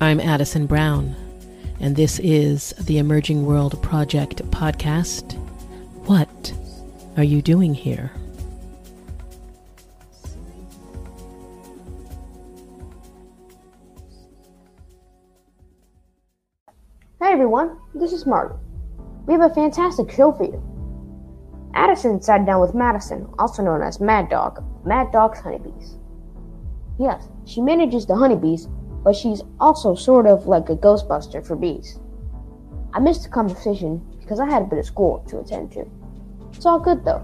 I'm Addison Brown, and this is the Emerging World Project podcast. What are you doing here? Hi everyone, this is Martin. We have a fantastic show for you. Addison sat down with Madison, also known as Maddog, Maddog's honeybees. Yes, she manages the honeybees, but she's also sort of like a ghostbuster for bees. I missed the conversation because I had a bit of school to attend to. It's all good though,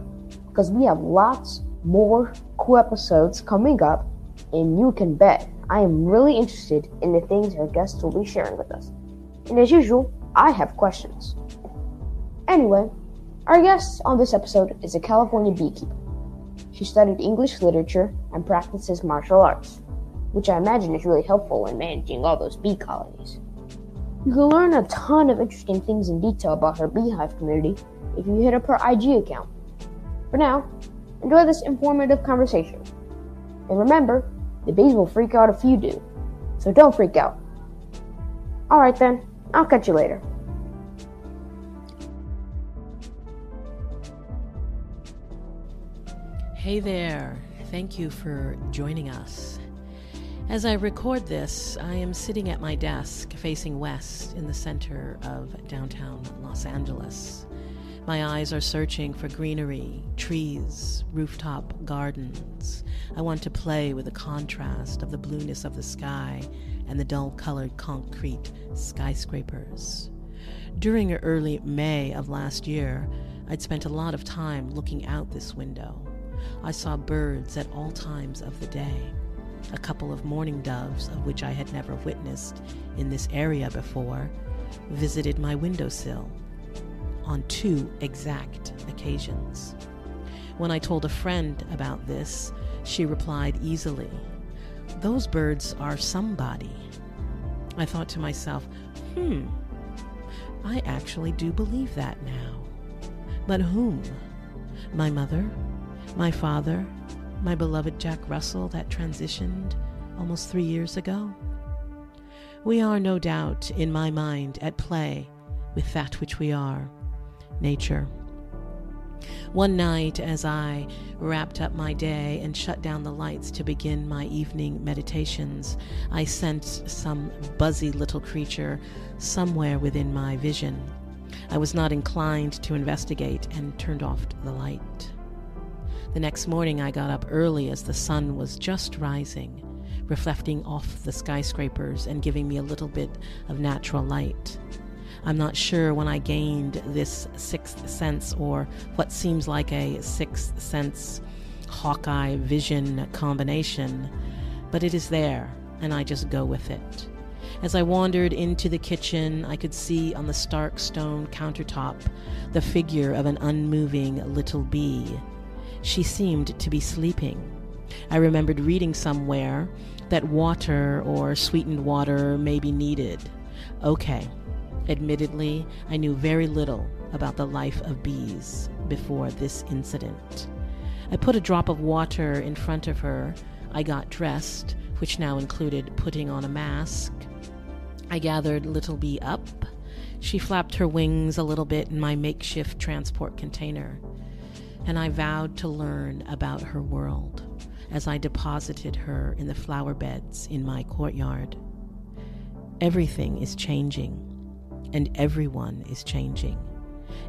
because we have lots more cool episodes coming up, and you can bet I am really interested in the things our guests will be sharing with us. And as usual, I have questions. Anyway, our guest on this episode is a California beekeeper. She studied English literature and practices martial arts, which I imagine is really helpful in managing all those bee colonies. You can learn a ton of interesting things in detail about her beehive community if you hit up her IG account. For now, enjoy this informative conversation. And remember, the bees will freak out if you do, so don't freak out. Alright then, I'll catch you later. Hey there, thank you for joining us. As I record this, I am sitting at my desk facing west in the center of downtown Los Angeles. My eyes are searching for greenery, trees, rooftop gardens. I want to play with the contrast of the blueness of the sky and the dull-colored concrete skyscrapers. During early May of last year, I'd spent a lot of time looking out this window. I saw birds at all times of the day. A couple of mourning doves, of which I had never witnessed in this area before, visited my windowsill on 2 exact occasions. When I told a friend about this, she replied easily, "Those birds are somebody." I thought to myself, I actually do believe that now. But whom? My mother? My father? My beloved Jack Russell that transitioned almost 3 years ago? We are no doubt, in my mind, at play with that which we are, nature. One night, as I wrapped up my day and shut down the lights to begin my evening meditations, I sensed some buzzy little creature somewhere within my vision. I was not inclined to investigate and turned off the light. The next morning I got up early as the sun was just rising, reflecting off the skyscrapers and giving me a little bit of natural light. I'm not sure when I gained this sixth sense, or what seems like a sixth sense Hawkeye vision combination, but it is there, and I just go with it. As I wandered into the kitchen, I could see on the stark stone countertop the figure of an unmoving little bee. She seemed to be sleeping. I remembered reading somewhere that water or sweetened water may be needed. Okay. Admittedly, I knew very little about the life of bees before this incident. I put a drop of water in front of her. I got dressed, which now included putting on a mask. I gathered Little Bee up. She flapped her wings a little bit in my makeshift transport container, and I vowed to learn about her world as I deposited her in the flower beds in my courtyard. Everything is changing, and everyone is changing.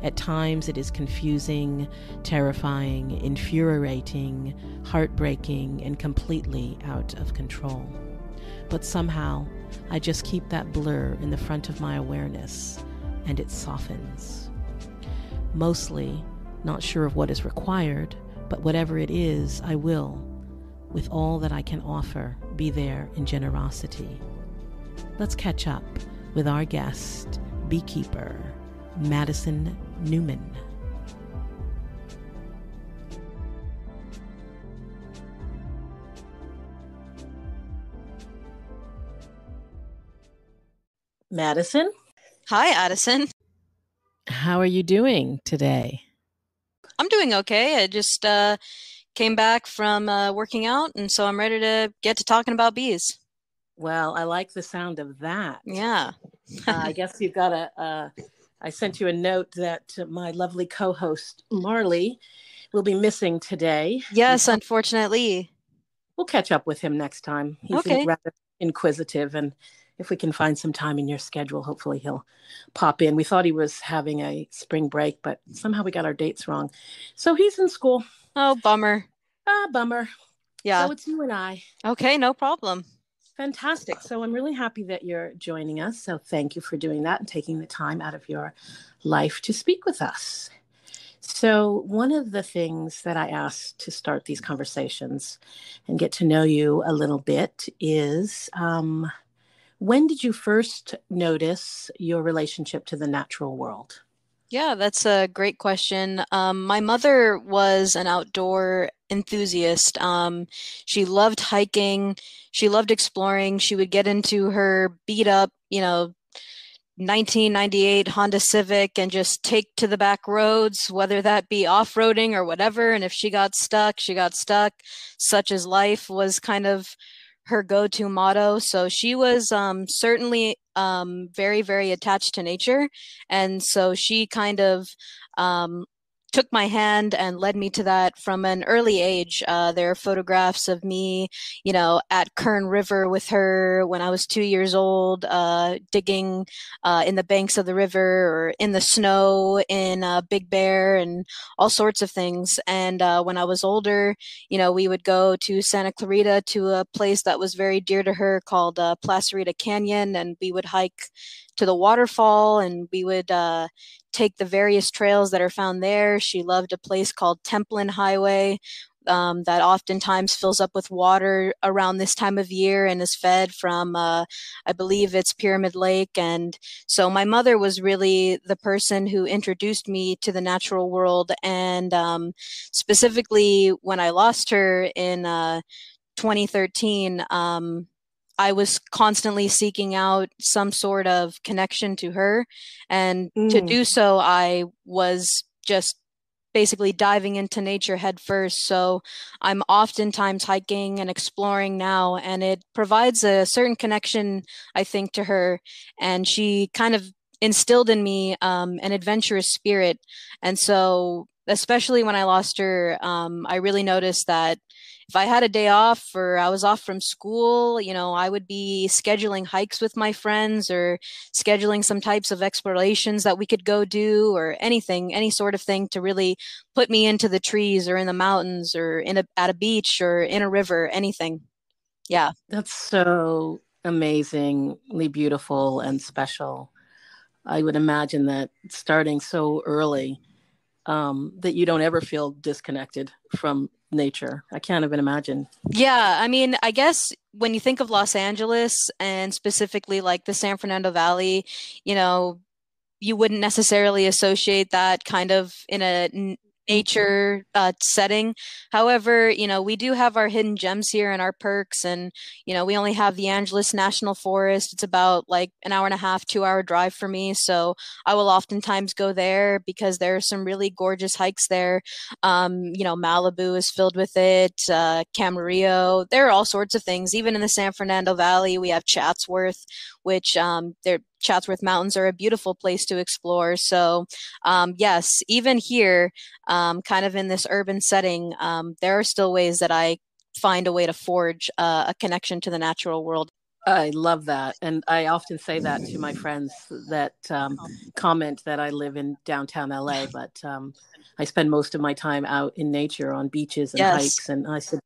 At times it is confusing, terrifying, infuriating, heartbreaking, and completely out of control. But somehow, I just keep that blur in the front of my awareness, and it softens. Mostly, not sure of what is required, but whatever it is, I will, with all that I can offer, be there in generosity. Let's catch up with our guest, beekeeper, Madison Newman. Madison? Hi, Addison. How are you doing today? I'm doing okay. I just came back from working out, and so I'm ready to get to talking about bees. Well, I like the sound of that. Yeah. I guess you've got I sent you a note that my lovely co-host Marley will be missing today. Yes, unfortunately. We'll catch up with him next time. He's Okay. rather inquisitive, and if we can find some time in your schedule, hopefully he'll pop in. We thought he was having a spring break, but somehow we got our dates wrong. So he's in school. Oh, bummer. Bummer. Yeah. So it's you and I. Okay, no problem. Fantastic. So I'm really happy that you're joining us. So thank you for doing that and taking the time out of your life to speak with us. So one of the things that I ask to start these conversations and get to know you a little bit is when did you first notice your relationship to the natural world? Yeah, that's a great question. My mother was an outdoor enthusiast. She loved hiking. She loved exploring. She would get into her beat up, 1998 Honda Civic and just take to the back roads, whether that be off-roading or whatever. And if she got stuck, she got stuck. Such as life was kind of her go-to motto. So she was certainly very, very attached to nature. And so she kind of took my hand and led me to that from an early age. There are photographs of me, at Kern River with her when I was 2 years old, digging in the banks of the river or in the snow in Big Bear and all sorts of things. And when I was older, we would go to Santa Clarita to a place that was very dear to her called Placerita Canyon, and we would hike to the waterfall, and we would take the various trails that are found there. She loved a place called Templin Highway that oftentimes fills up with water around this time of year and is fed from, I believe it's Pyramid Lake. And so my mother was really the person who introduced me to the natural world. And specifically when I lost her in 2013, I was constantly seeking out some sort of connection to her. And to do so, I was just basically diving into nature head first. So I'm oftentimes hiking and exploring now, and it provides a certain connection, I think, to her. And she kind of instilled in me an adventurous spirit. And so, especially when I lost her, I really noticed that if I had a day off or I was off from school, I would be scheduling hikes with my friends or scheduling some types of explorations that we could go do or anything, any sort of thing to really put me into the trees or in the mountains or at a beach or in a river, anything. Yeah. That's so amazingly beautiful and special. I would imagine that starting so early, that you don't ever feel disconnected from nature. I can't even imagine. Yeah, I mean, I guess when you think of Los Angeles and specifically like the San Fernando Valley, you wouldn't necessarily associate that kind of in a nature setting. However, we do have our hidden gems here and our perks, and we only have the Angeles National Forest. It's about like an hour and a half, 2 hour drive for me. So I will oftentimes go there because there are some really gorgeous hikes there. Malibu is filled with it, Camarillo. There are all sorts of things. Even in the San Fernando Valley, we have Chatsworth, which Chatsworth Mountains are a beautiful place to explore. So yes, even here, kind of in this urban setting, there are still ways that I find a way to forge a connection to the natural world. I love that. And I often say that to my friends that comment that I live in downtown LA, but I spend most of my time out in nature on beaches and hikes. And I said,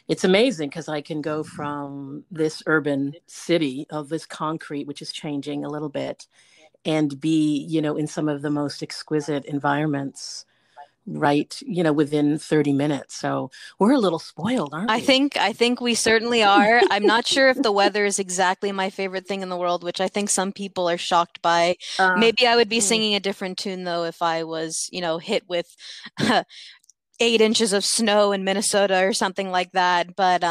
it's amazing because I can go from this urban city of this concrete, which is changing a little bit, and be, in some of the most exquisite environments right, within 30 minutes. So we're a little spoiled, aren't we? I think we certainly are. I'm not sure if the weather is exactly my favorite thing in the world, which I think some people are shocked by. Maybe I would be singing a different tune though if I was, hit with 8 inches of snow in Minnesota or something like that. But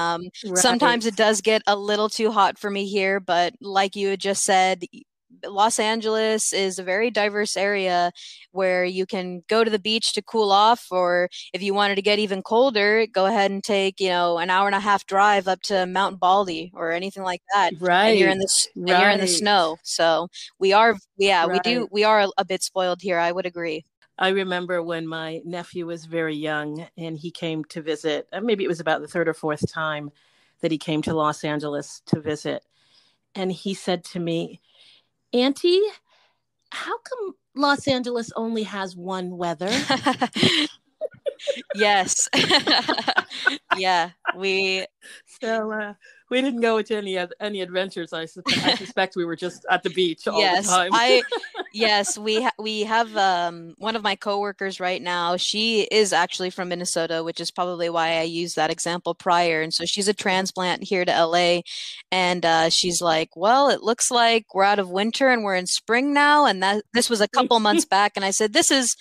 sometimes it does get a little too hot for me here. But like you had just said, Los Angeles is a very diverse area where you can go to the beach to cool off, or if you wanted to get even colder, go ahead and take, an hour and a half drive up to Mount Baldy or anything like that. Right. And you're in the snow. So we are a bit spoiled here. I would agree. I remember when my nephew was very young and he came to visit, maybe it was about the third or fourth time that he came to Los Angeles to visit. And he said to me, Auntie, how come Los Angeles only has one weather? Yes. Yeah, we didn't go into any adventures. I suspect we were just at the beach all the time. Yes, we have one of my coworkers right now. She is actually from Minnesota, which is probably why I used that example prior. And so she's a transplant here to LA, and she's like, "Well, it looks like we're out of winter and we're in spring now." And this was a couple months back, and I said, "This is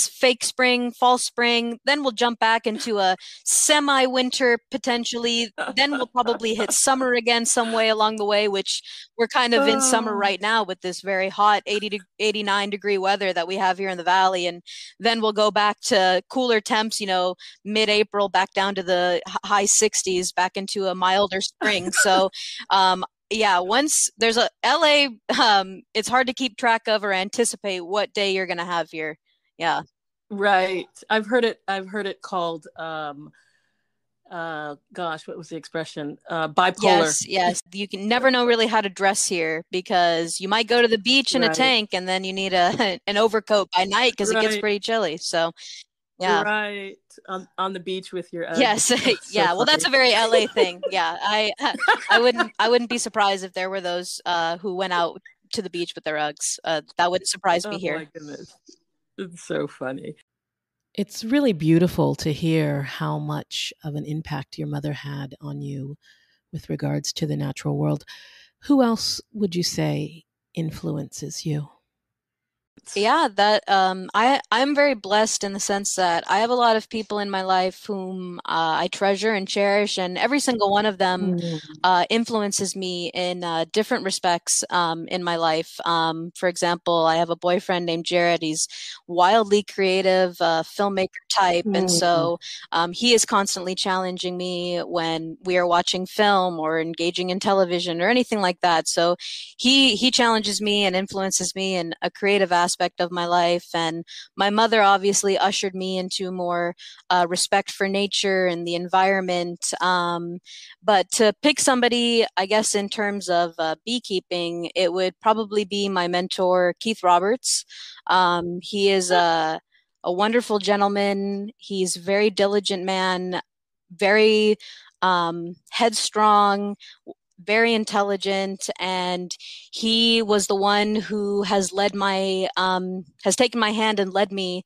fake spring, false spring. Then we'll jump back into a semi-winter potentially. Then we'll probably hit summer again some way along the way, which we're kind of in summer right now with this very hot 89 degree weather that we have here in the valley. And then we'll go back to cooler temps, mid-April, back down to the high 60s, back into a milder spring." So, yeah, once there's a LA, it's hard to keep track of or anticipate what day you're going to have here. Yeah. Right. I've heard it called, gosh, what was the expression? Bipolar. Yes. You can never know really how to dress here, because you might go to the beach in a tank and then you need an overcoat by night because it gets pretty chilly. So, yeah. Right. On the beach with your Uggs. Yes. Yeah. Well, that's a very LA thing. Yeah. I wouldn't be surprised if there were those who went out to the beach with their Uggs. That wouldn't surprise me here. Oh my goodness. It's so funny. It's really beautiful to hear how much of an impact your mother had on you with regards to the natural world. Who else would you say influences you? Yeah, that I'm very blessed in the sense that I have a lot of people in my life whom I treasure and cherish, and every single one of them influences me in different respects in my life. For example, I have a boyfriend named Jared. He's wildly creative, filmmaker type, and so he is constantly challenging me when we are watching film or engaging in television or anything like that. So he challenges me and influences me in a creative aspect of my life. And my mother obviously ushered me into more respect for nature and the environment. But to pick somebody, I guess, in terms of beekeeping, it would probably be my mentor, Keith Roberts. He is a wonderful gentleman. He's a very diligent man, very headstrong, very intelligent, and he was the one who has has taken my hand and led me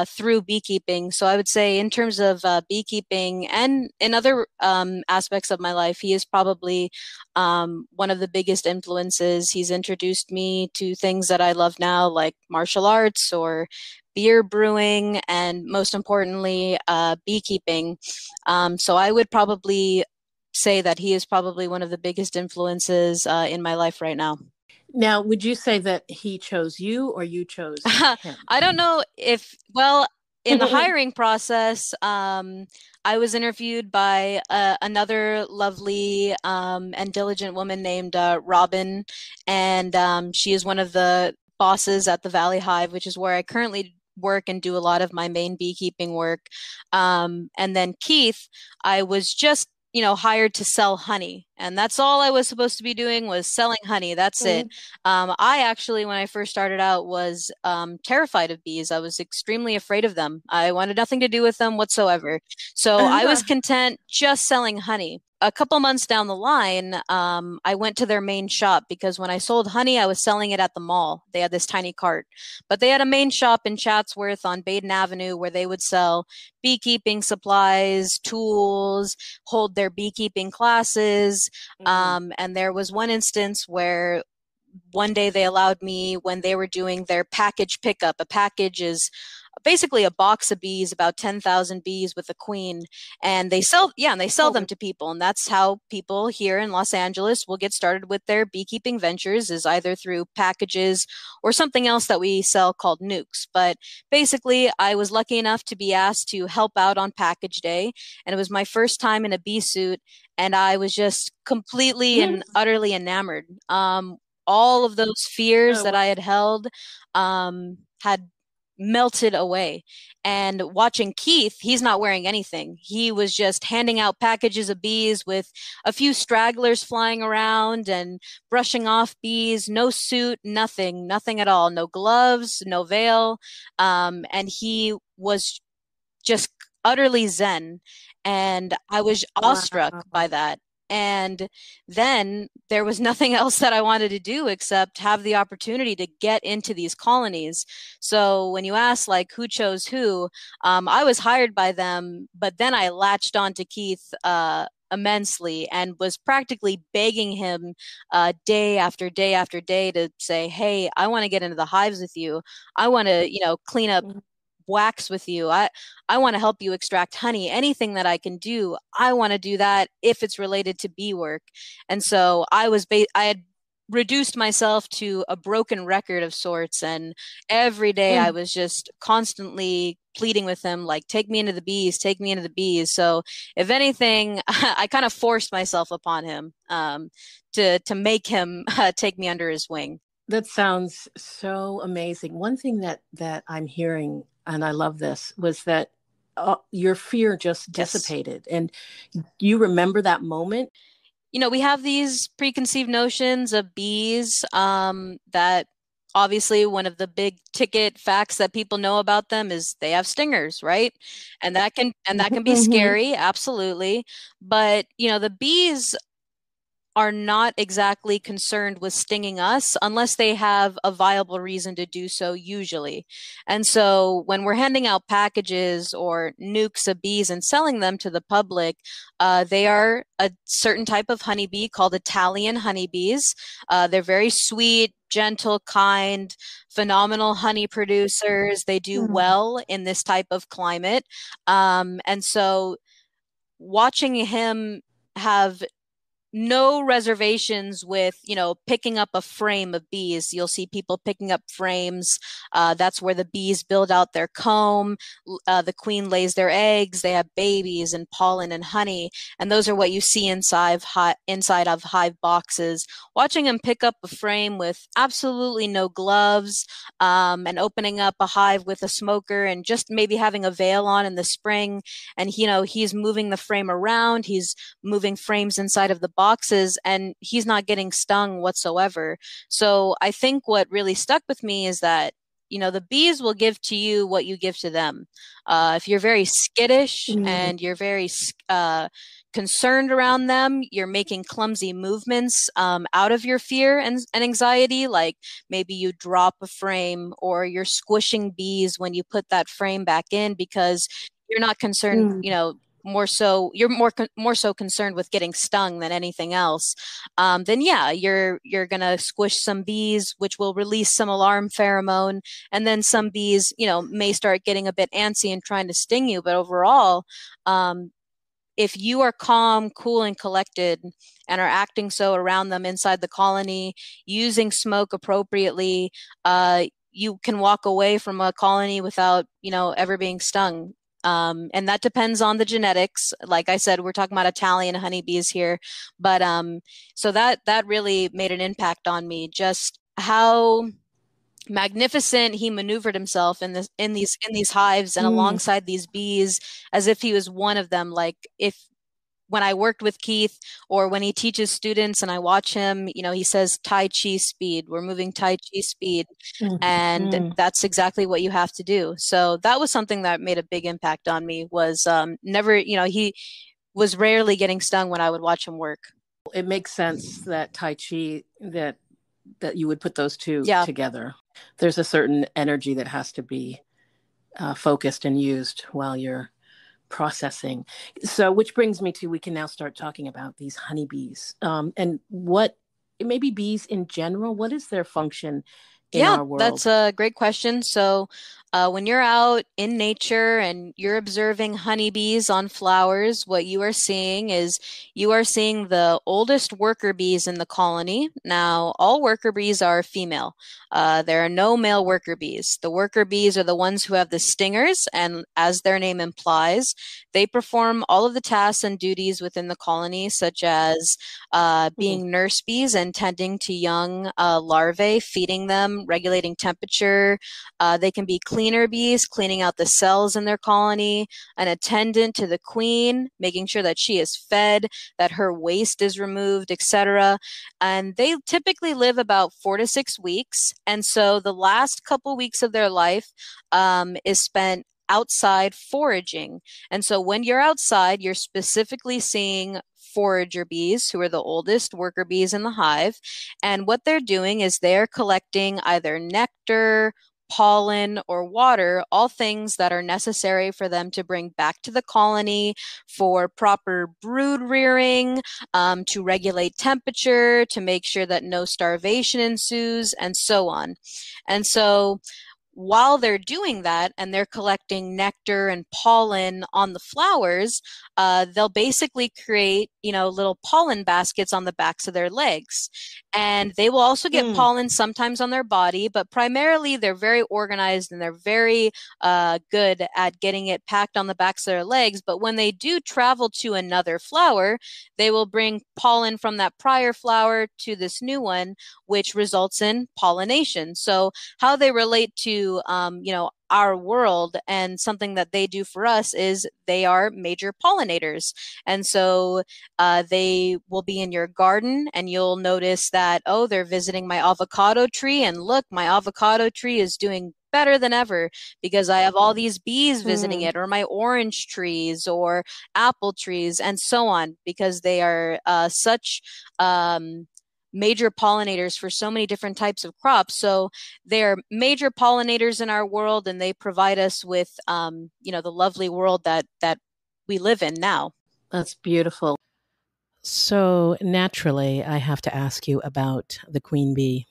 through beekeeping. So I would say in terms of beekeeping and in other aspects of my life, he is probably one of the biggest influences. He's introduced me to things that I love now, like martial arts or beer brewing, and most importantly, beekeeping. So I would probably say that he is probably one of the biggest influences in my life right now. Now, would you say that he chose you or you chose him? I don't know in the hiring process, I was interviewed by another lovely and diligent woman named Robin, and she is one of the bosses at the Valley Hive, which is where I currently work and do a lot of my main beekeeping work. And then Keith, I was just hired to sell honey. And that's all I was supposed to be doing, was selling honey. That's it. I actually, when I first started out, was terrified of bees. I was extremely afraid of them. I wanted nothing to do with them whatsoever. So I was content just selling honey. A couple months down the line, I went to their main shop, because when I sold honey, I was selling it at the mall. They had this tiny cart, but they had a main shop in Chatsworth on Baden Avenue where they would sell beekeeping supplies, tools, hold their beekeeping classes. And there was one instance where one day they allowed me, when they were doing their package pickup. A package is basically a box of bees, about 10,000 bees with a queen, and they sell them to people. And that's how people here in Los Angeles will get started with their beekeeping ventures, is either through packages or something else that we sell called nukes. But basically, I was lucky enough to be asked to help out on package day, and it was my first time in a bee suit, and I was just completely and utterly enamored. All of those fears that I had held had melted away. And watching Keith, he's not wearing anything. He was just handing out packages of bees with a few stragglers flying around and brushing off bees, no suit, nothing at all, no gloves, no veil. And he was just utterly zen. And I was awestruck by that. And then there was nothing else that I wanted to do except have the opportunity to get into these colonies. So when you ask like who chose who, I was hired by them, but then I latched on to Keith immensely and was practically begging him day after day after day to say, hey, I want to get into the hives with you. I want to, clean up wax with you. I want to help you extract honey. Anything that I can do, I want to do that if it's related to bee work. And so I had reduced myself to a broken record of sorts, and every day I was just constantly pleading with him, like, take me into the bees, take me into the bees. So if anything, I kind of forced myself upon him to make him take me under his wing. That sounds so amazing. One thing that I'm hearing, and I love this, was that your fear just dissipated. And you remember that moment? We have these preconceived notions of bees that obviously one of the big ticket facts that people know about them is they have stingers, right? And that can be scary, absolutely. But, the bees are not exactly concerned with stinging us unless they have a viable reason to do so, usually. And so when we're handing out packages or nukes of bees and selling them to the public, they are a certain type of honeybee called Italian honeybees. They're very sweet, gentle, kind, phenomenal honey producers. They do well in this type of climate. And so watching him have no reservations with, picking up a frame of bees. You'll see people picking up frames. That's where the bees build out their comb. The queen lays their eggs. They have babies and pollen and honey. And those are what you see inside of hive boxes. Watching him pick up a frame with absolutely no gloves, and opening up a hive with a smoker and just maybe having a veil on in the spring. And, he's moving the frame around. He's moving frames inside of the boxes, and he's not getting stung whatsoever. So I think what really stuck with me is that, the bees will give to you what you give to them. If you're very skittish and you're very concerned around them, you're making clumsy movements out of your fear and anxiety, like maybe you drop a frame or you're squishing bees when you put that frame back in because you're not concerned, you're more so concerned with getting stung than anything else, then you're gonna squish some bees, which will release some alarm pheromone, and then some bees, may start getting a bit antsy and trying to sting you. But overall, if you are calm, cool, and collected and are acting so around them inside the colony, using smoke appropriately, you can walk away from a colony without, ever being stung. And that depends on the genetics. Like I said, we're talking about Italian honeybees here, but so that really made an impact on me. Just how magnificent he maneuvered himself in these hives and alongside these bees, as if he was one of them. Like when I worked with Keith or when he teaches students and I watch him, he says Tai Chi speed. We're moving Tai Chi speed. And that's exactly what you have to do. So that was something that made a big impact on me, was never, he was rarely getting stung when I would watch him work. It makes sense that Tai Chi, that you would put those two together. There's a certain energy that has to be focused and used while you're processing. So, which brings me to, we can now start talking about these honeybees, and what, maybe bees in general, what is their function in our world? That's a great question. So When you're out in nature and you're observing honeybees on flowers, what you are seeing is you are seeing the oldest worker bees in the colony. Now, all worker bees are female. There are no male worker bees. The worker bees are the ones who have the stingers, and as their name implies, they perform all of the tasks and duties within the colony, such as being nurse bees and tending to young larvae, feeding them, regulating temperature. They can be cleaner bees, cleaning out the cells in their colony, an attendant to the queen, making sure that she is fed, that her waste is removed, etc. And they typically live about 4 to 6 weeks. And so the last couple weeks of their life is spent outside foraging. And so when you're outside, you're specifically seeing forager bees, who are the oldest worker bees in the hive. And what they're doing is they're collecting either nectar, pollen, or water, all things that are necessary for them to bring back to the colony for proper brood rearing, to regulate temperature, to make sure that no starvation ensues, and so on. And so while they're doing that and they're collecting nectar and pollen on the flowers, they'll basically create, little pollen baskets on the backs of their legs. And they will also get pollen sometimes on their body, but primarily they're very organized and they're very good at getting it packed on the backs of their legs. But when they do travel to another flower, they will bring pollen from that prior flower to this new one, which results in pollination. So how they relate to our world and something that they do for us is they are major pollinators. And so they will be in your garden and you'll notice that, oh, they're visiting my avocado tree, and look, my avocado tree is doing better than ever because I have all these bees visiting it, or my orange trees or apple trees and so on, because they are such major pollinators for so many different types of crops. So they're major pollinators in our world, and they provide us with, the lovely world that we live in now. That's beautiful. So naturally, I have to ask you about the queen bee.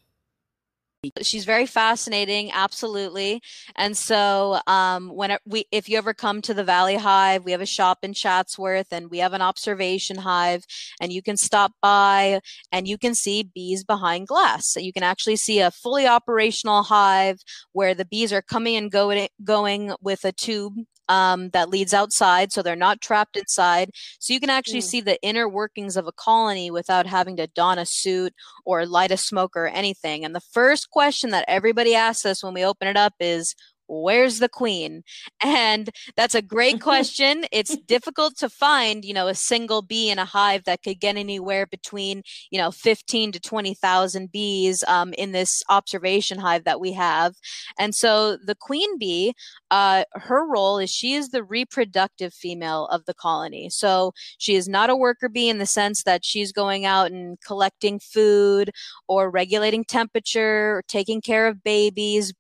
She's very fascinating, absolutely. And so if you ever come to the Valley Hive, we have a shop in Chatsworth and we have an observation hive, and you can stop by and you can see bees behind glass. So you can actually see a fully operational hive where the bees are coming and going with a tube that leads outside, so they're not trapped inside. So you can actually see the inner workings of a colony without having to don a suit or light a smoker or anything. And the first question that everybody asks us when we open it up is, where's the queen? And that's a great question. It's difficult to find, a single bee in a hive that could get anywhere between, 15 to 20,000 bees in this observation hive that we have. And so the queen bee, her role is she is the reproductive female of the colony. So she is not a worker bee in the sense that she's going out and collecting food or regulating temperature or taking care of babies,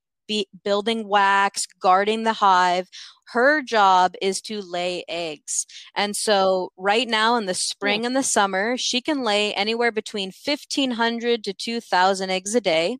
building wax, guarding the hive. Her job is to lay eggs. And so right now in the spring and the summer, she can lay anywhere between 1,500 to 2,000 eggs a day.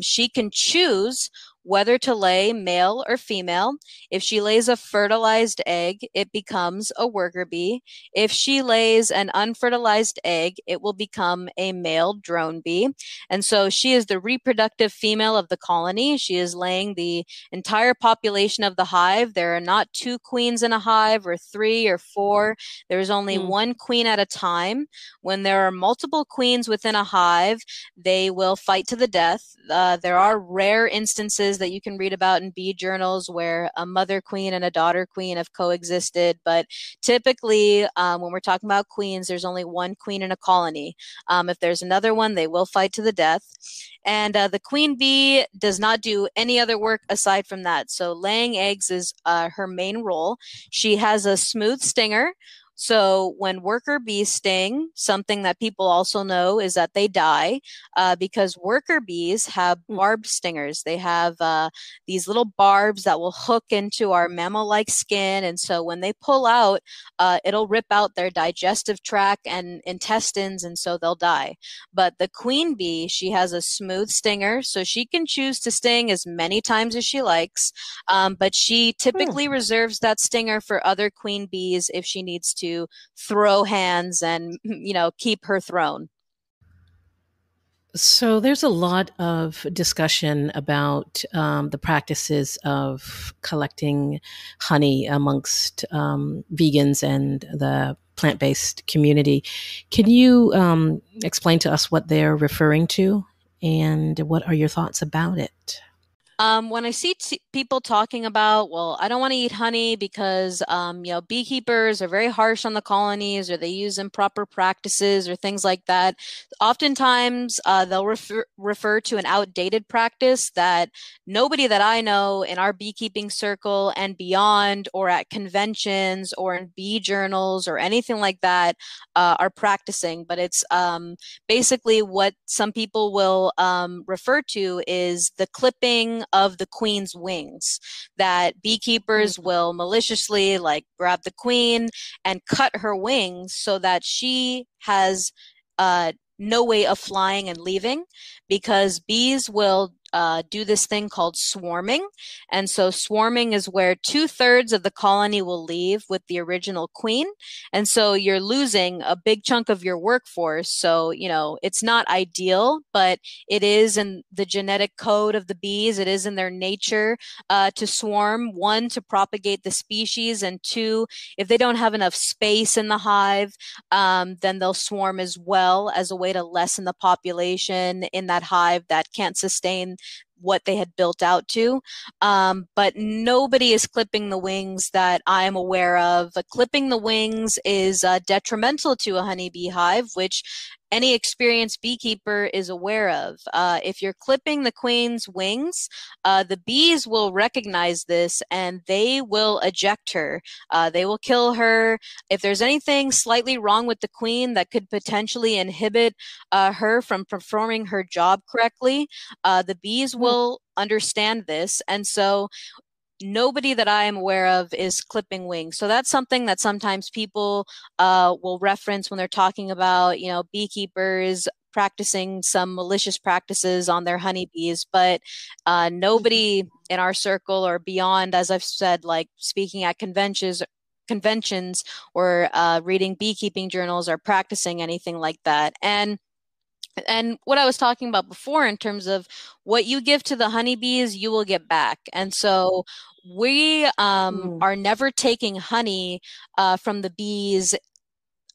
She can choose whether to lay male or female. If she lays a fertilized egg, it becomes a worker bee. If she lays an unfertilized egg, it will become a male drone bee. And so she is the reproductive female of the colony. She is laying the entire population of the hive. There are not 2 queens in a hive or 3 or 4. There's only one queen at a time. When there are multiple queens within a hive, they will fight to the death. There are rare instances that you can read about in bee journals where a mother queen and a daughter queen have coexisted. But typically, when we're talking about queens, there's only one queen in a colony. If there's another one, they will fight to the death. And the queen bee does not do any other work aside from that. So laying eggs is her main role. She has a smooth stinger. So when worker bees sting, something that people also know is that they die because worker bees have barbed stingers. They have these little barbs that will hook into our mammal-like skin. And so when they pull out, it'll rip out their digestive tract and intestines, and so they'll die. But the queen bee, she has a smooth stinger, so she can choose to sting as many times as she likes, but she typically reserves that stinger for other queen bees if she needs to throw hands and, keep her throne. So there's a lot of discussion about the practices of collecting honey amongst vegans and the plant-based community. Can you explain to us what they're referring to, and what are your thoughts about it? When I see people talking about, well, I don't want to eat honey because, beekeepers are very harsh on the colonies, or they use improper practices or things like that. Oftentimes, they'll refer to an outdated practice that nobody that I know in our beekeeping circle and beyond, or at conventions or in bee journals or anything like that, are practicing. But it's basically what some people will refer to is the clipping of the queen's wings, that beekeepers will maliciously grab the queen and cut her wings so that she has no way of flying and leaving, because bees will do this thing called swarming. And so swarming is where 2/3 of the colony will leave with the original queen. And so you're losing a big chunk of your workforce. So, it's not ideal, but it is in the genetic code of the bees. It is in their nature to swarm, one, to propagate the species, and two, if they don't have enough space in the hive, then they'll swarm as well as a way to lessen the population in that hive that can't sustain what they had built out to. But nobody is clipping the wings that I'm aware of. Clipping the wings is detrimental to a honeybee hive, which any experienced beekeeper is aware of. If you're clipping the queen's wings, the bees will recognize this and they will eject her. They will kill her. If there's anything slightly wrong with the queen that could potentially inhibit her from performing her job correctly, the bees will understand this. And so nobody that I am aware of is clipping wings. So that's something that sometimes people will reference when they're talking about, beekeepers practicing some malicious practices on their honeybees. But nobody in our circle or beyond, as I've said, speaking at conventions or reading beekeeping journals, or practicing anything like that. And what I was talking about before in terms of what you give to the honeybees, you will get back. And so we are never taking honey from the bees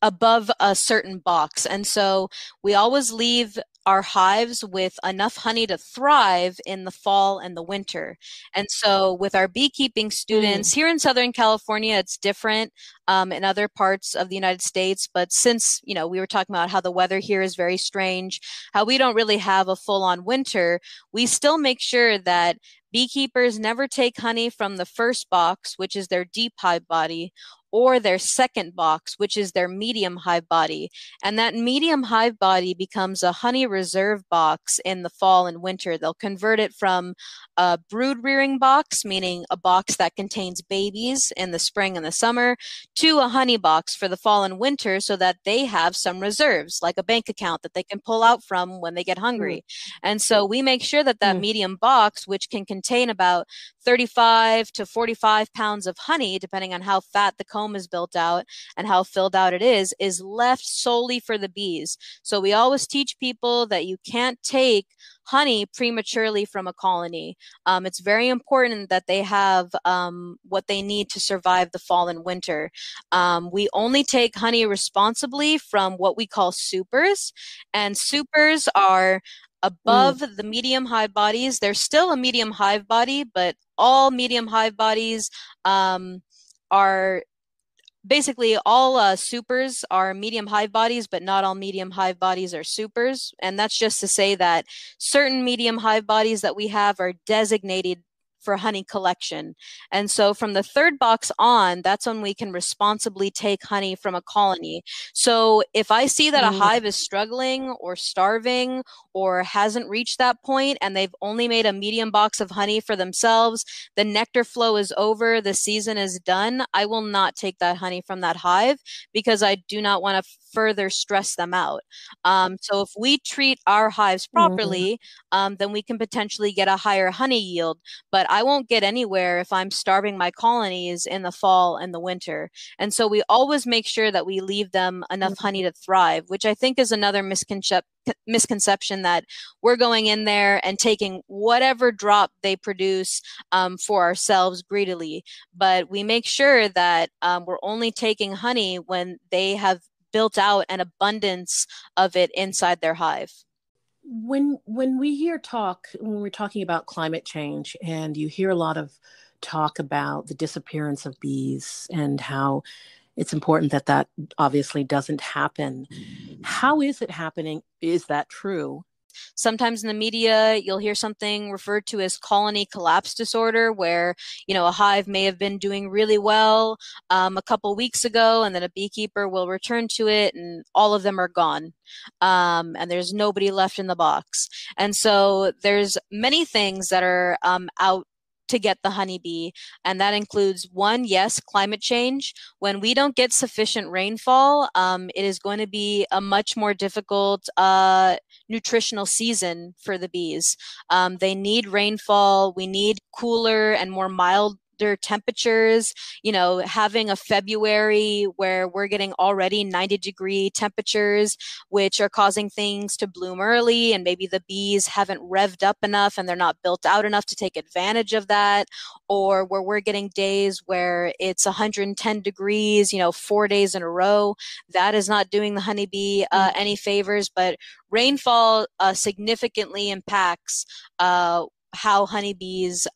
above a certain box. And so we always leave our hives with enough honey to thrive in the fall and the winter. And so with our beekeeping students here in Southern California, it's different in other parts of the United States. But since, we were talking about how the weather here is very strange, how we don't really have a full-on winter, we still make sure that beekeepers never take honey from the first box, which is their deep hive body, or their second box, which is their medium hive body. And that medium hive body becomes a honey reserve box in the fall and winter. They'll convert it from a brood rearing box, meaning a box that contains babies in the spring and the summer, to a honey box for the fall and winter, so that they have some reserves, like a bank account that they can pull out from when they get hungry. And so we make sure that that medium box, which can contain about 35 to 45 pounds of honey, depending on how fat the comb is built out and how filled out it is left solely for the bees. So we always teach people that you can't take honey prematurely from a colony. It's very important that they have what they need to survive the fall and winter. We only take honey responsibly from what we call supers, and supers are above the medium hive bodies. There's still a medium hive body, but all medium hive bodies are basically all supers are medium hive bodies, but not all medium hive bodies are supers. And that's just to say that certain medium hive bodies that we have are designated for honey collection. And so from the third box on, that's when we can responsibly take honey from a colony. So if I see that a hive is struggling or starving or hasn't reached that point and they've only made a medium box of honey for themselves, the nectar flow is over, the season is done, I will not take that honey from that hive because I do not want to further stress them out. So if we treat our hives properly, then we can potentially get a higher honey yield. But I won't get anywhere if I'm starving my colonies in the fall and the winter. And so we always make sure that we leave them enough honey to thrive, which I think is another misconception, that we're going in there and taking whatever drop they produce for ourselves greedily. But we make sure that we're only taking honey when they have built out an abundance of it inside their hive. When we're talking about climate change, and you hear a lot of talk about the disappearance of bees and how it's important that that obviously doesn't happen. How is it happening? Is that true? Sometimes in the media, you'll hear something referred to as colony collapse disorder, where, a hive may have been doing really well a couple weeks ago, and then a beekeeper will return to it and all of them are gone. And there's nobody left in the box. And so there's many things that are out to get the honeybee. And that includes, one, yes, climate change. When we don't get sufficient rainfall, it is going to be a much more difficult nutritional season for the bees. They need rainfall. We need cooler and more mild temperatures. Having a February where we're getting already 90-degree temperatures, which are causing things to bloom early, and maybe the bees haven't revved up enough and they're not built out enough to take advantage of that, or where we're getting days where it's 110 degrees, 4 days in a row. That is not doing the honeybee any favors, but rainfall significantly impacts how honeybees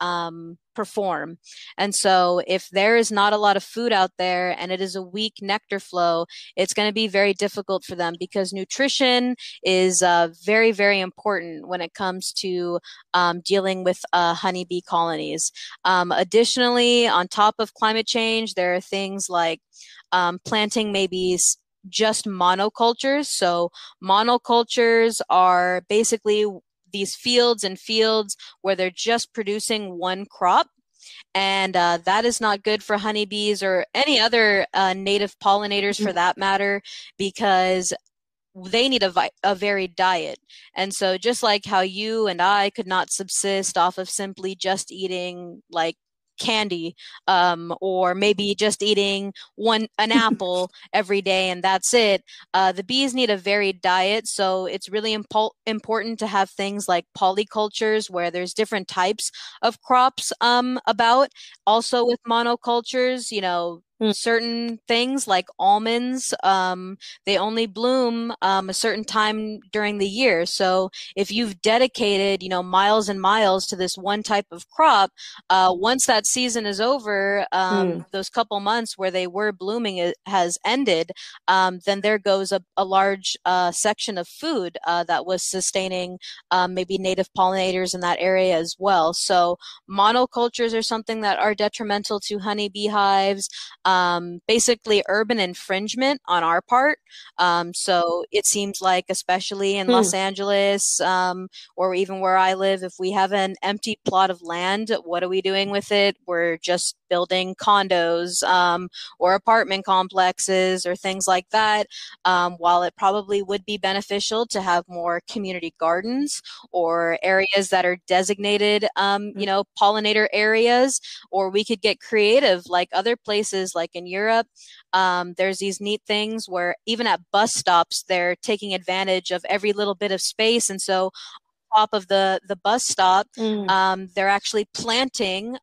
perform. And so if there is not a lot of food out there and it is a weak nectar flow, it's going to be very difficult for them, because nutrition is very, very important when it comes to dealing with honeybee colonies. Additionally, on top of climate change, there are things like planting maybe just monocultures. So monocultures are basically these fields and fields where they're just producing one crop. And that is not good for honeybees or any other native pollinators for that matter, because they need a varied diet. And so just like how you and I could not subsist off of simply just eating like candy, or maybe just eating an apple every day and that's it. The bees need a varied diet, so it's really important to have things like polycultures where there's different types of crops about. Also with monocultures, certain things like almonds, they only bloom a certain time during the year. So if you've dedicated, miles and miles to this one type of crop, once that season is over, those couple months where they were blooming has ended, then there goes a large section of food that was sustaining maybe native pollinators in that area as well. So monocultures are something that are detrimental to honeybee hives. Basically urban infringement on our part. So it seems like, especially in Los Angeles, or even where I live, if we have an empty plot of land, what are we doing with it? We're just building condos or apartment complexes or things like that. While it probably would be beneficial to have more community gardens or areas that are designated, pollinator areas, or we could get creative like other places like in Europe. There's these neat things where even at bus stops, they're taking advantage of every little bit of space. And so on top of the bus stop, they're actually planting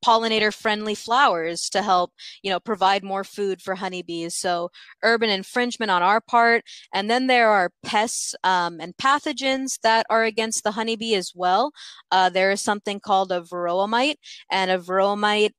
pollinator-friendly flowers to help, provide more food for honeybees. So urban infringement on our part. And then there are pests and pathogens that are against the honeybee as well. There is something called a varroa mite, and a varroa mite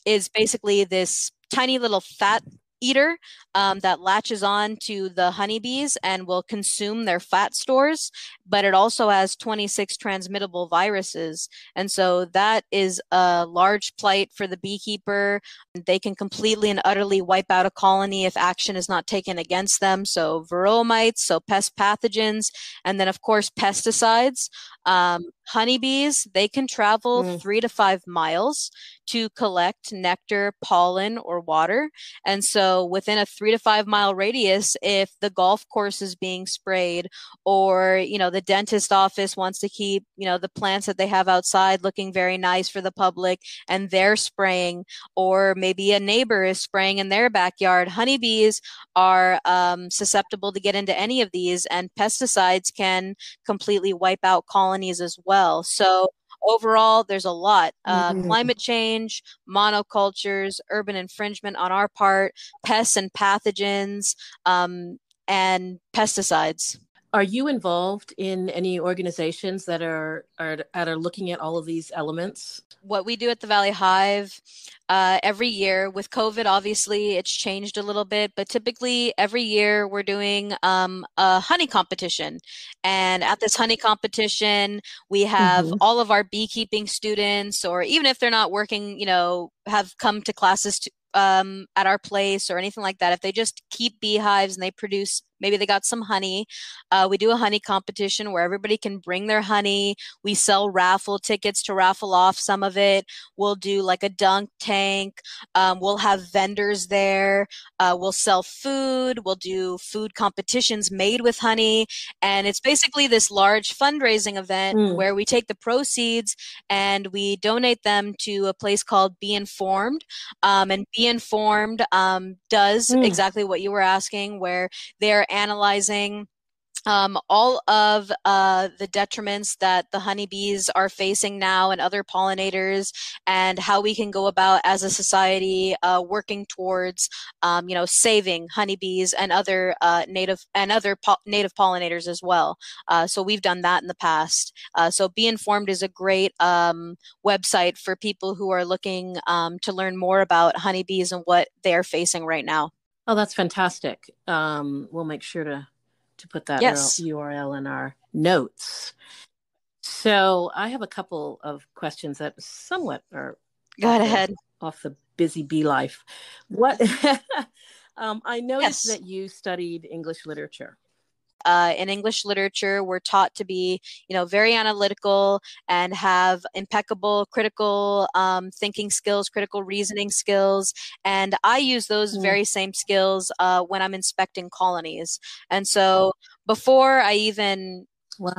is basically this tiny little fat eater that latches on to the honeybees and will consume their fat stores. but it also has 26 transmittable viruses. And so that is a large plight for the beekeeper. They can completely and utterly wipe out a colony if action is not taken against them. So varroa mites, so pest pathogens, and then of course pesticides. Honeybees, they can travel 3 to 5 miles to collect nectar, pollen, or water. And so within a 3 to 5 mile radius, if the golf course is being sprayed, or, you know, the dentist office wants to keep, you know, the plants that they have outside looking very nice for the public, and they're spraying, or maybe a neighbor is spraying in their backyard, honeybees are susceptible to get into any of these, and pesticides can completely wipe out colonies as well. So overall, there's a lot. Climate change, monocultures, urban infringement on our part, pests and pathogens, and pesticides. Are you involved in any organizations that are looking at all of these elements? What we do at the Valley Hive every year, with COVID, obviously it's changed a little bit, but typically every year we're doing a honey competition. And at this honey competition, we have all of our beekeeping students, or even if they're not working, you know, have come to classes at our place or anything like that. If they just keep beehives and they produce, maybe they got some honey, we do a honey competition where everybody can bring their honey. We sell raffle tickets to raffle off some of it. We'll do like a dunk tank. We'll have vendors there. We'll sell food. We'll do food competitions made with honey. And it's basically this large fundraising event where we take the proceeds and we donate them to a place called Be Informed. And Be Informed does exactly what you were asking, where they're analyzing all of the detriments that the honeybees are facing now and other pollinators, and how we can go about as a society working towards, you know, saving honeybees and other native pollinators as well. So we've done that in the past. So Be Informed is a great website for people who are looking to learn more about honeybees and what they're facing right now. Oh, that's fantastic. We'll make sure to put that URL in our notes. So I have a couple of questions that somewhat are off the busy bee life. What I noticed that you studied English literature. In English literature, we're taught to be, you know, very analytical and have impeccable critical thinking skills, critical reasoning skills. And I use those very same skills when I'm inspecting colonies. And so before I even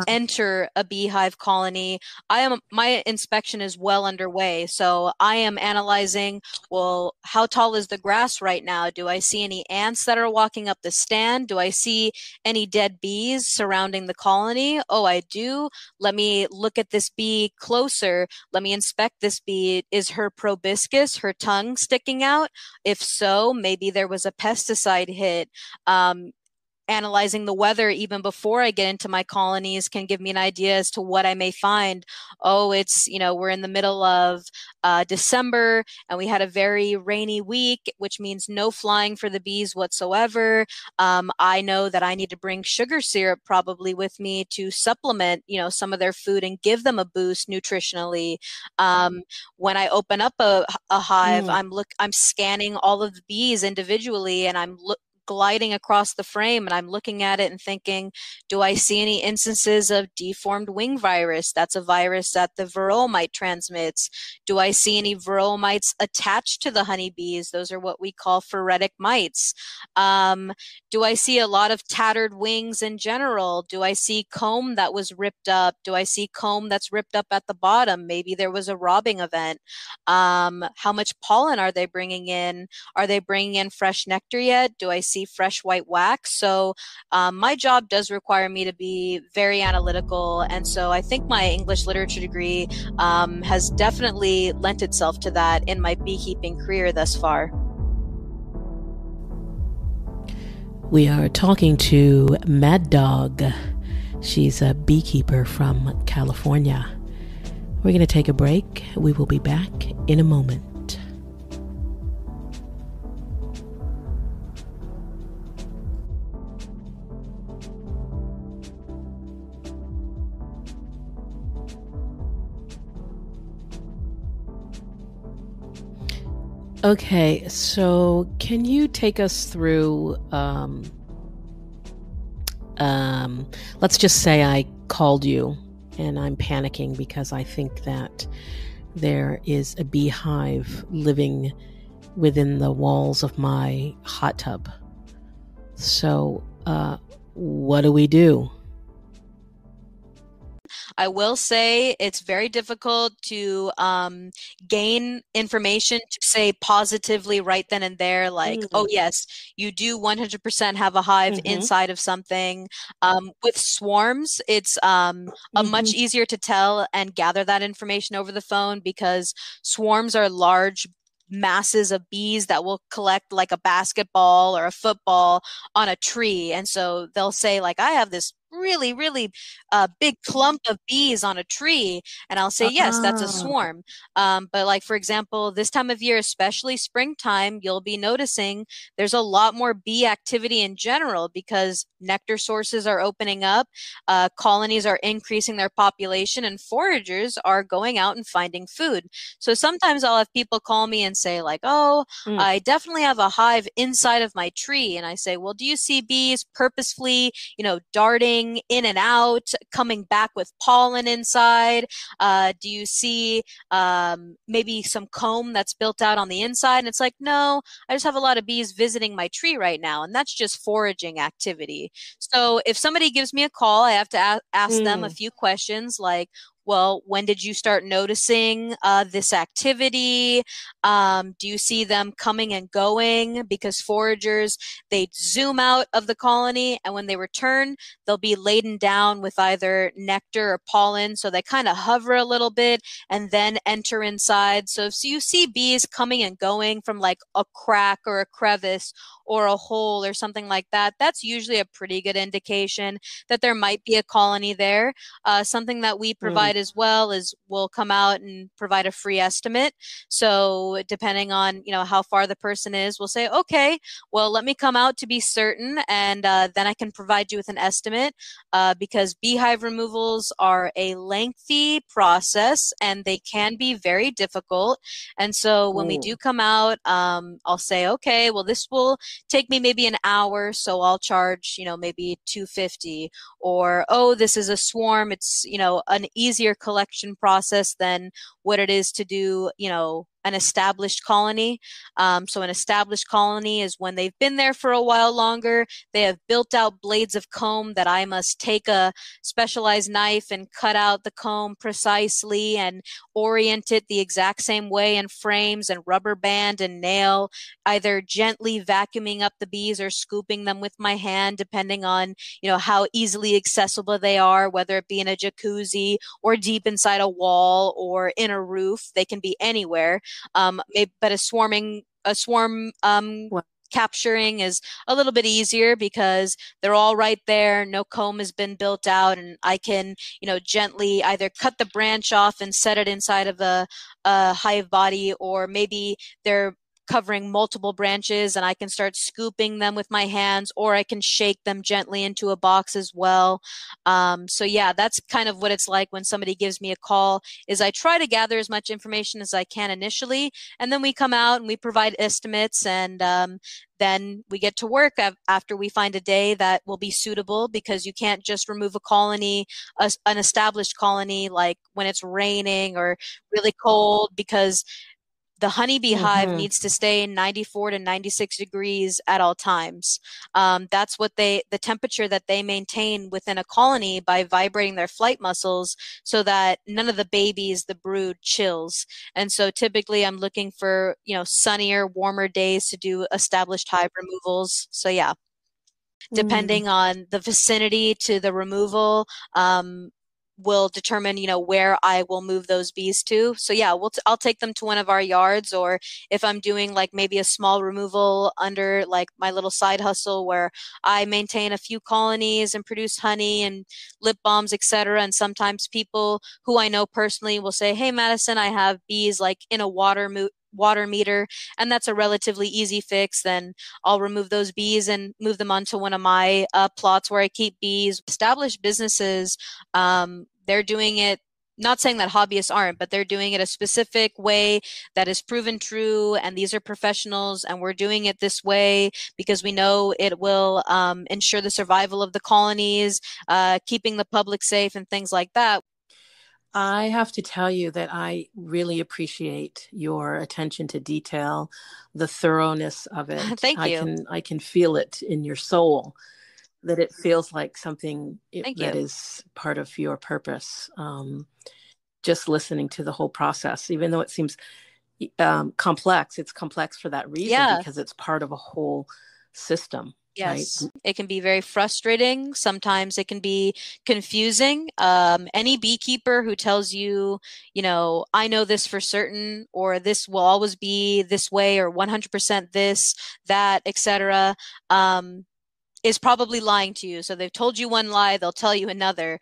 enter a beehive colony, my inspection is well underway. So I am analyzing, well, how tall is the grass right now? Do I see any ants that are walking up the stand? Do I see any dead bees surrounding the colony? Oh, I do. Let me look at this bee closer. Let me inspect this bee. Is her proboscis, her tongue sticking out? If so, maybe there was a pesticide hit. Analyzing the weather even before I get into my colonies can give me an idea as to what I may find. Oh, it's, you know, we're in the middle of December and we had a very rainy week, which means no flying for the bees whatsoever. I know that I need to bring sugar syrup probably with me to supplement, you know, some of their food and give them a boost nutritionally. When I open up a hive, I'm scanning all of the bees individually, and I'm gliding across the frame, and I'm looking at it and thinking, do I see any instances of deformed wing virus? That's a virus that the varroa mite transmits. Do I see any varroa mites attached to the honeybees? Those are what we call phoretic mites. Do I see a lot of tattered wings in general? Do I see comb that was ripped up? Do I see comb that's ripped up at the bottom? Maybe there was a robbing event. How much pollen are they bringing in? Are they bringing in fresh nectar yet? Do I see fresh white wax? So my job does require me to be very analytical, and so I think my English literature degree has definitely lent itself to that in my beekeeping career thus far. We are talking to Maddog. She's a beekeeper from California. We're going to take a break. We will be back in a moment. Okay, so can you take us through, let's just say I called you and I'm panicking because I think that there is a beehive living within the walls of my hot tub. So, what do we do? I will say it's very difficult to gain information to say positively right then and there, like, oh, yes, you do 100% have a hive inside of something. With swarms, it's much easier to tell and gather that information over the phone because swarms are large masses of bees that will collect like a basketball or a football on a tree. And so they'll say, like, I have this really, really big clump of bees on a tree. And I'll say, yes, that's a swarm. But like, for example, this time of year, especially springtime, you'll be noticing there's a lot more bee activity in general because nectar sources are opening up, colonies are increasing their population, and foragers are going out and finding food. So sometimes I'll have people call me and say, like, oh, I definitely have a hive inside of my tree. And I say, well, do you see bees purposefully, darting in and out, coming back with pollen inside? Do you see maybe some comb that's built out on the inside? And it's like, no, I just have a lot of bees visiting my tree right now. And that's just foraging activity. So if somebody gives me a call, I have to ask them a few questions like, well, when did you start noticing this activity? Do you see them coming and going? Because foragers, they zoom out of the colony, and when they return, they'll be laden down with either nectar or pollen. So they kind of hover a little bit and then enter inside. So if you see bees coming and going from like a crack or a crevice or a hole or something like that, that's usually a pretty good indication that there might be a colony there. Something that we provide as well is we'll come out and provide a free estimate. So depending on, how far the person is, we'll say, okay, well, let me come out to be certain, and then I can provide you with an estimate because beehive removals are a lengthy process and they can be very difficult. And so when we do come out, I'll say, okay, well, this will take me maybe an hour, so I'll charge, maybe $250. Or, oh, this is a swarm. It's, an easier collection process than what it is to do, an established colony. So an established colony is when they've been there for a while longer. They have built out blades of comb that I must take a specialized knife and cut out the comb precisely and orient it the exact same way in frames and rubber band and nail, either gently vacuuming up the bees or scooping them with my hand, depending on, how easily accessible they are, whether it be in a jacuzzi or deep inside a wall or in a roof. They can be anywhere. But a swarm capturing is a little bit easier because they're all right there. No comb has been built out, and I can, gently either cut the branch off and set it inside of a hive body, or maybe they're covering multiple branches and I can start scooping them with my hands, or I can shake them gently into a box as well. So yeah, that's kind of what it's like when somebody gives me a call, is I try to gather as much information as I can initially, and then we come out and we provide estimates, and then we get to work after we find a day that will be suitable, because you can't just remove a colony, an established colony, like when it's raining or really cold, because the honeybee hive needs to stay 94 to 96 degrees at all times. That's what the temperature that they maintain within a colony by vibrating their flight muscles, so that none of the babies, the brood, chills. And so typically I'm looking for, sunnier, warmer days to do established hive removals. So yeah, depending on the vicinity to the removal, will determine, where I will move those bees to. So yeah, I'll take them to one of our yards, or if I'm doing like maybe a small removal under like my little side hustle where I maintain a few colonies and produce honey and lip balms, etc. And sometimes people who I know personally will say, hey, Madison, I have bees like in a water meter, and that's a relatively easy fix. Then I'll remove those bees and move them onto one of my plots where I keep bees. Established businesses, they're doing it not saying that hobbyists aren't, but they're doing it a specific way that is proven true. And these are professionals, and we're doing it this way because we know it will ensure the survival of the colonies, keeping the public safe and things like that. I have to tell you that I really appreciate your attention to detail, the thoroughness of it. Thank you. I can feel it in your soul, that it feels like something that is part of your purpose. Just listening to the whole process, even though it seems complex, it's complex for that reason, because it's part of a whole system. Yes, right? It can be very frustrating. Sometimes it can be confusing. Any beekeeper who tells you, I know this for certain, or this will always be this way, or 100% this, that, etc., is probably lying to you. So they've told you one lie, they'll tell you another.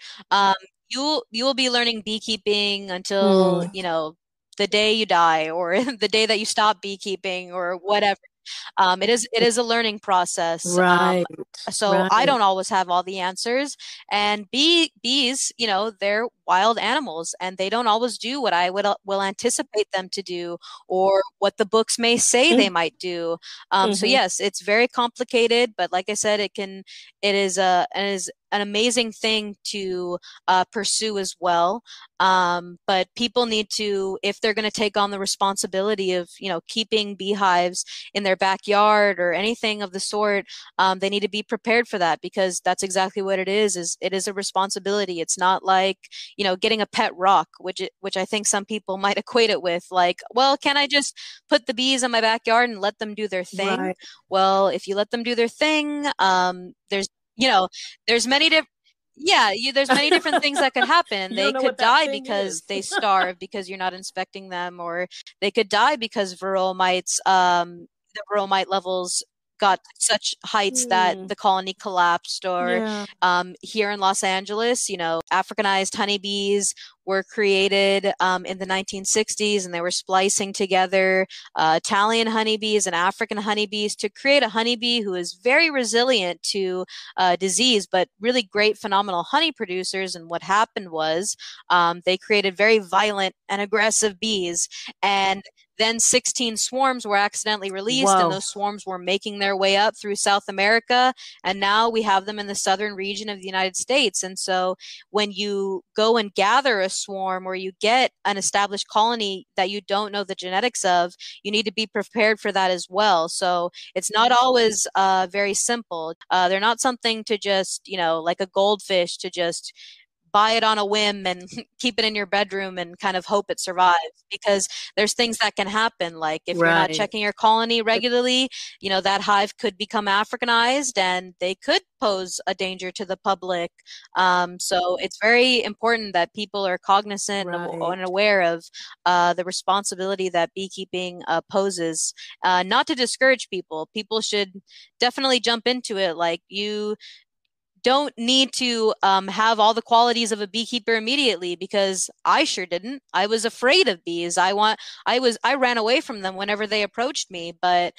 You will be learning beekeeping until the day you die, or the day that you stop beekeeping, or whatever. It is a learning process. Right. So I don't always have all the answers. And bees, they're wild animals, and they don't always do what I will anticipate them to do, or what the books may say they might do. So yes, it's very complicated, but like I said, it is an amazing thing to pursue as well. But people need to, if they're going to take on the responsibility of, keeping beehives in their backyard or anything of the sort, they need to be prepared for that, because that's exactly what it is it is a responsibility. It's not like, getting a pet rock, which I think some people might equate it with, like, well, can I just put the bees in my backyard and let them do their thing? Right. Well, if you let them do their thing, there's many different there's many different things that could happen. They could die because they starve because you're not inspecting them, or they could die because the varroamite levels got such heights that the colony collapsed, or here in Los Angeles, Africanized honeybees were created in the 1960s, and they were splicing together Italian honeybees and African honeybees to create a honeybee who is very resilient to disease, but really great, phenomenal honey producers. And what happened was they created very violent and aggressive bees, and then 16 swarms were accidentally released. Whoa. And those swarms were making their way up through South America, and now we have them in the southern region of the United States. And so when you go and gather a swarm, or you get an established colony that you don't know the genetics of, you need to be prepared for that as well. So it's not always very simple. They're not something to just, like a goldfish, to just buy it on a whim and keep it in your bedroom and kind of hope it survives, because there's things that can happen. Like if you're not checking your colony regularly, that hive could become Africanized, and they could pose a danger to the public. So it's very important that people are cognizant and aware of the responsibility that beekeeping poses. Not to discourage people. People should definitely jump into it. Like, you don't need to have all the qualities of a beekeeper immediately, because I sure didn't. I was afraid of bees. I ran away from them whenever they approached me. But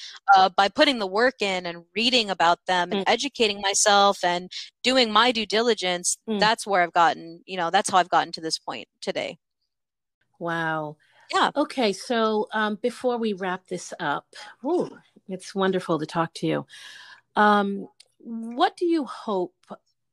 by putting the work in and reading about them and educating myself and doing my due diligence, that's where I've gotten, that's how I've gotten to this point today. Wow. Yeah. Okay. So before we wrap this up, it's wonderful to talk to you. What do you hope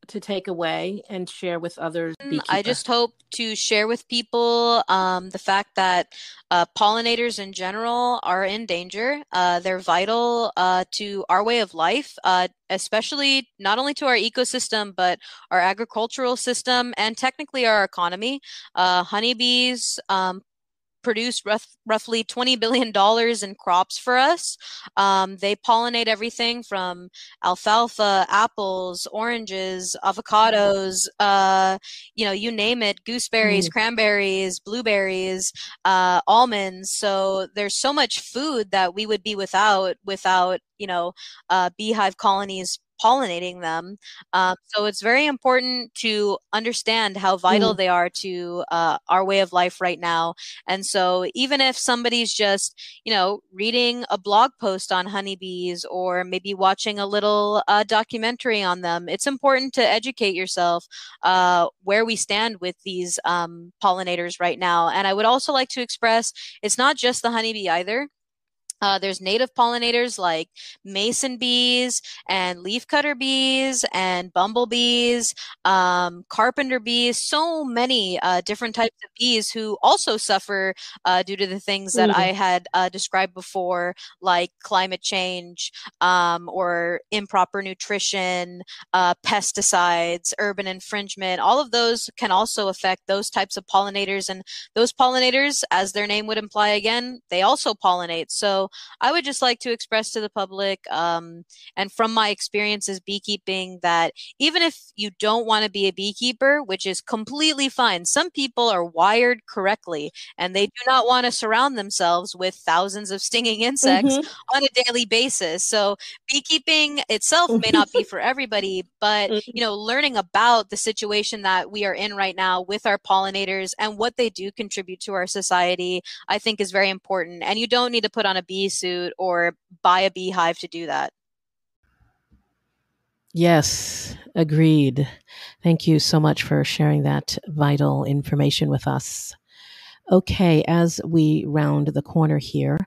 to take away and share with others? I just hope to share with people the fact that pollinators in general are in danger. They're vital to our way of life, especially not only to our ecosystem, but our agricultural system and technically our economy. Honeybees produce roughly $20 billion in crops for us. They pollinate everything from alfalfa, apples, oranges, avocados, you name it, gooseberries, cranberries, blueberries, almonds. So there's so much food that we would be without beehive colonies pollinating them. So it's very important to understand how vital they are to our way of life right now. And so even if somebody's just, reading a blog post on honeybees or maybe watching a little documentary on them, it's important to educate yourself where we stand with these pollinators right now. And I would also like to express it's not just the honeybee either. There's native pollinators like mason bees and leafcutter bees and bumblebees, carpenter bees, so many different types of bees who also suffer due to the things that I had described before, like climate change or improper nutrition, pesticides, urban infringement. All of those can also affect those types of pollinators. And those pollinators, as their name would imply again, they also pollinate. So I would just like to express to the public, and from my experiences beekeeping, that even if you don't want to be a beekeeper, which is completely fine, some people are wired correctly and they do not want to surround themselves with thousands of stinging insects on a daily basis. So beekeeping itself may not be for everybody, but learning about the situation that we are in right now with our pollinators and what they do contribute to our society, I think is very important. And you don't need to put on a bee suit or buy a beehive to do that. Yes, agreed. Thank you so much for sharing that vital information with us. Okay, as we round the corner here,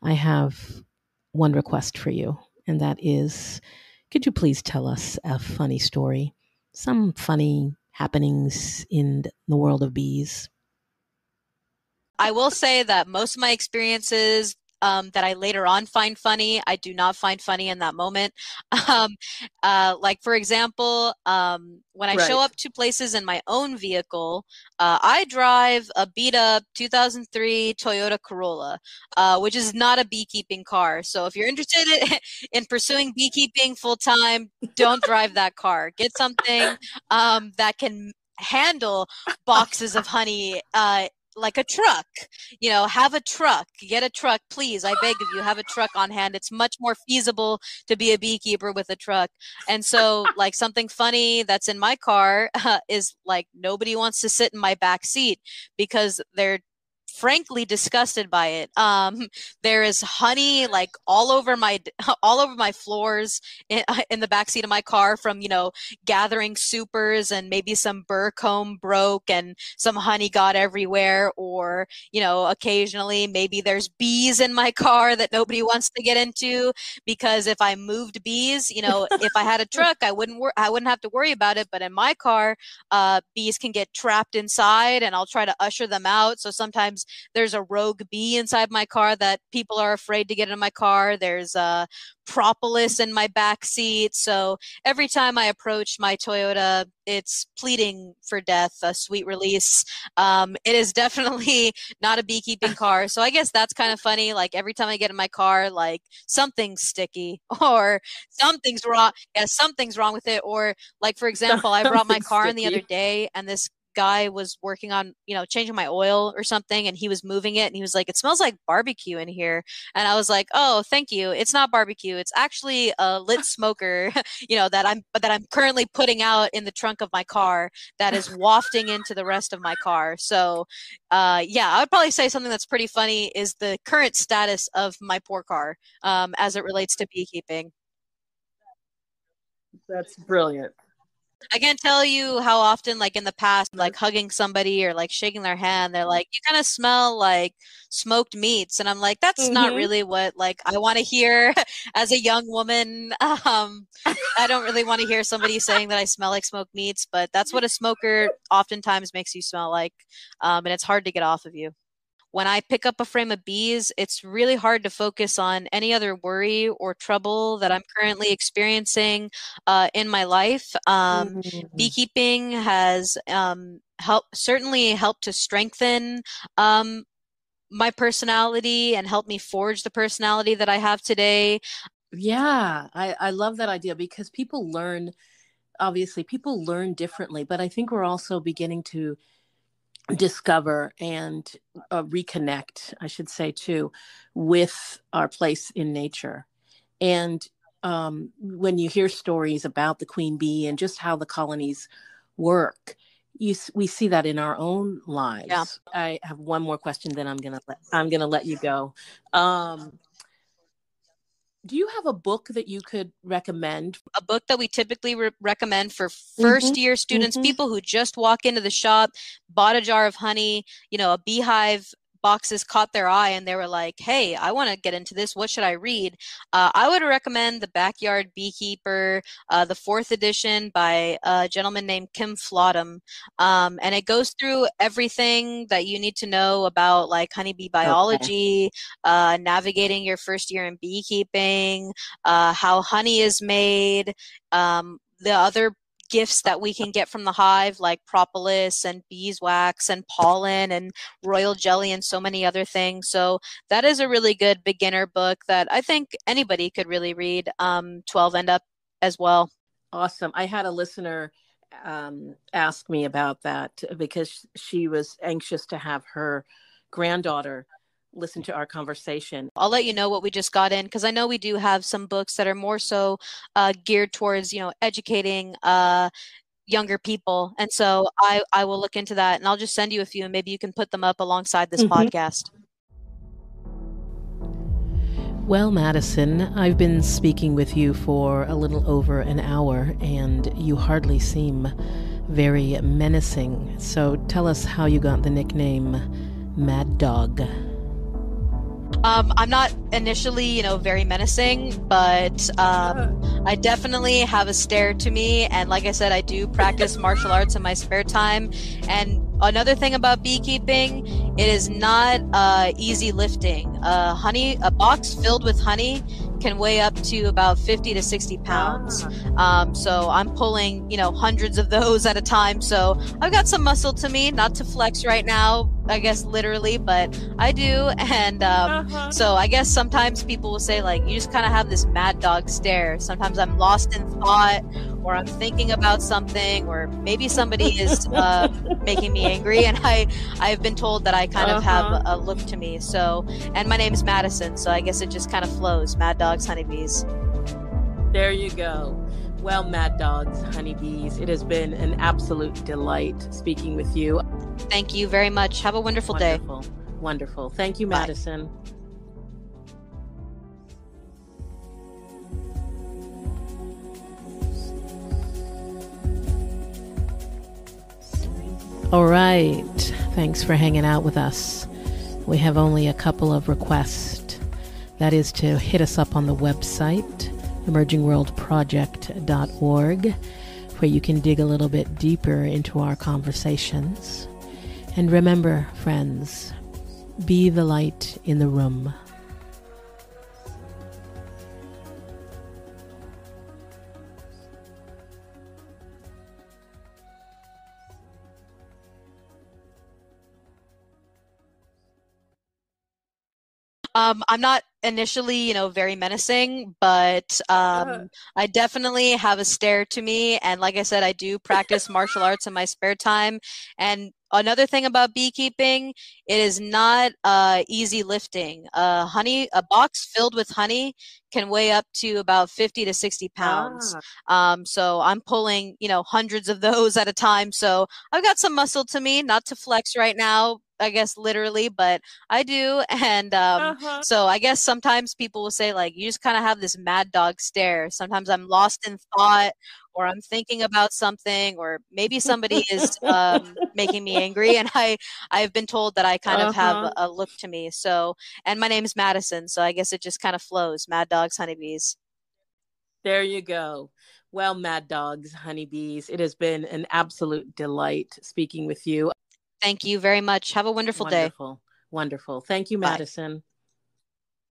I have one request for you, and that is, could you please tell us a funny story? Some funny happenings in the world of bees? I will say that most of my experiences that I later on find funny, I do not find funny in that moment. Like, for example, when I show up to places in my own vehicle, I drive a beat up 2003 Toyota Corolla, which is not a beekeeping car. So if you're interested in pursuing beekeeping full time, don't drive that car. Get something that can handle boxes of honey, like a truck. Have a truck, get a truck, please. I beg of you, have a truck on hand. It's much more feasible to be a beekeeper with a truck. And so, like, something funny that's in my car is like nobody wants to sit in my back seat because they're frankly disgusted by it. There is honey like all over my floors in the backseat of my car from gathering supers, and maybe some burr comb broke and some honey got everywhere, or occasionally maybe there's bees in my car that nobody wants to get into, because if I moved bees, if I had a truck, I wouldn't have to worry about it, but in my car, bees can get trapped inside and I'll try to usher them out. So sometimes there's a rogue bee inside my car that people are afraid to get in my car. There's propolis in my back seat. So every time I approach my Toyota, it's pleading for death, a sweet release. It is definitely not a beekeeping car. So I guess that's kind of funny. Like every time I get in my car, like something's sticky or something's wrong. Yeah, something's wrong with it. Or like, for example, I brought my car in the other day and this guy was working on, changing my oil or something, and he was moving it and he was like, "It smells like barbecue in here." And I was like, "Oh, thank you. It's not barbecue. It's actually a lit smoker, that I'm currently putting out in the trunk of my car that is wafting into the rest of my car." So, yeah, I would probably say something that's pretty funny is the current status of my poor car, as it relates to beekeeping. That's brilliant. I can't tell you how often, like in the past, like hugging somebody or like shaking their hand, they're like, "You kind of smell like smoked meats." And I'm like, that's not really what like I want to hear as a young woman. I don't really want to hear somebody saying that I smell like smoked meats, but that's what a smoker oftentimes makes you smell like. And it's hard to get off of you. When I pick up a frame of bees, it's really hard to focus on any other worry or trouble that I'm currently experiencing in my life. Beekeeping has certainly helped to strengthen my personality and help me forge the personality that I have today. Yeah, I love that idea, because people learn differently, but I think we're also beginning to discover and reconnect, I should say too, with our place in nature. And when you hear stories about the queen bee and just how the colonies work, we see that in our own lives. Yeah. I have one more question, then I'm gonna let you go. Do you have a book that you could recommend? A book that we typically recommend for first year students, people who just walk into the shop, bought a jar of honey, a beehive boxes caught their eye and they were like, hey, I want to get into this. What should I read? I would recommend The Backyard Beekeeper, the 4th edition by a gentleman named Kim Flodham. And it goes through everything that you need to know about like honeybee biology, navigating your first year in beekeeping, how honey is made, the other gifts that we can get from the hive, like propolis and beeswax and pollen and royal jelly and so many other things. So that is a really good beginner book that I think anybody could really read, 12 and up as well. Awesome. I had a listener ask me about that because she was anxious to have her granddaughter listen to our conversation. I'll let you know what we just got in, because I know we do have some books that are more so geared towards, educating younger people. And so I will look into that, and I'll just send you a few and maybe you can put them up alongside this podcast. Well, Madison, I've been speaking with you for a little over an hour, and you hardly seem very menacing. So tell us how you got the nickname Maddog. I'm not initially, very menacing, but I definitely have a stare to me. And like I said, I do practice martial arts in my spare time. And another thing about beekeeping, it is not easy lifting. A box filled with honey can weigh up to about 50 to 60 pounds. So I'm pulling, hundreds of those at a time. So I've got some muscle to me, not to flex right now, I guess literally, but I do. And so I guess sometimes people will say, like, you just kind of have this mad dog stare. Sometimes I'm lost in thought, or I'm thinking about something, or maybe somebody is making me angry, and I've been told that I kind of have a look to me. So, and my name is Madison, so I guess it just kind of flows. Mad dogs, honeybees. There you go. Well, mad dogs, honeybees, it has been an absolute delight speaking with you. Thank you very much. Have a wonderful day. Wonderful. Thank you, Madison. Bye. All right. Thanks for hanging out with us. We have only a couple of requests. That is to hit us up on the website, emergingworldproject.org, where you can dig a little bit deeper into our conversations. And remember, friends, be the light in the room. I'm not initially, very menacing, but I definitely have a stare to me. And like I said, I do practice martial arts in my spare time. And another thing about beekeeping, it is not easy lifting. A box filled with honey can weigh up to about 50 to 60 pounds. So I'm pulling, hundreds of those at a time. So I've got some muscle to me, not to flex right now, I guess literally, but I do. And so I guess sometimes people will say, like, you just kind of have this mad dog stare. Sometimes I'm lost in thought, or I'm thinking about something, or maybe somebody is making me angry, and I've been told that I kind of have a look to me. So, and my name is Madison, so I guess it just kind of flows. Mad dogs, honeybees. There you go. Well, mad dogs, honeybees, it has been an absolute delight speaking with you. Thank you very much. Have a wonderful day. Wonderful. Thank you, Madison.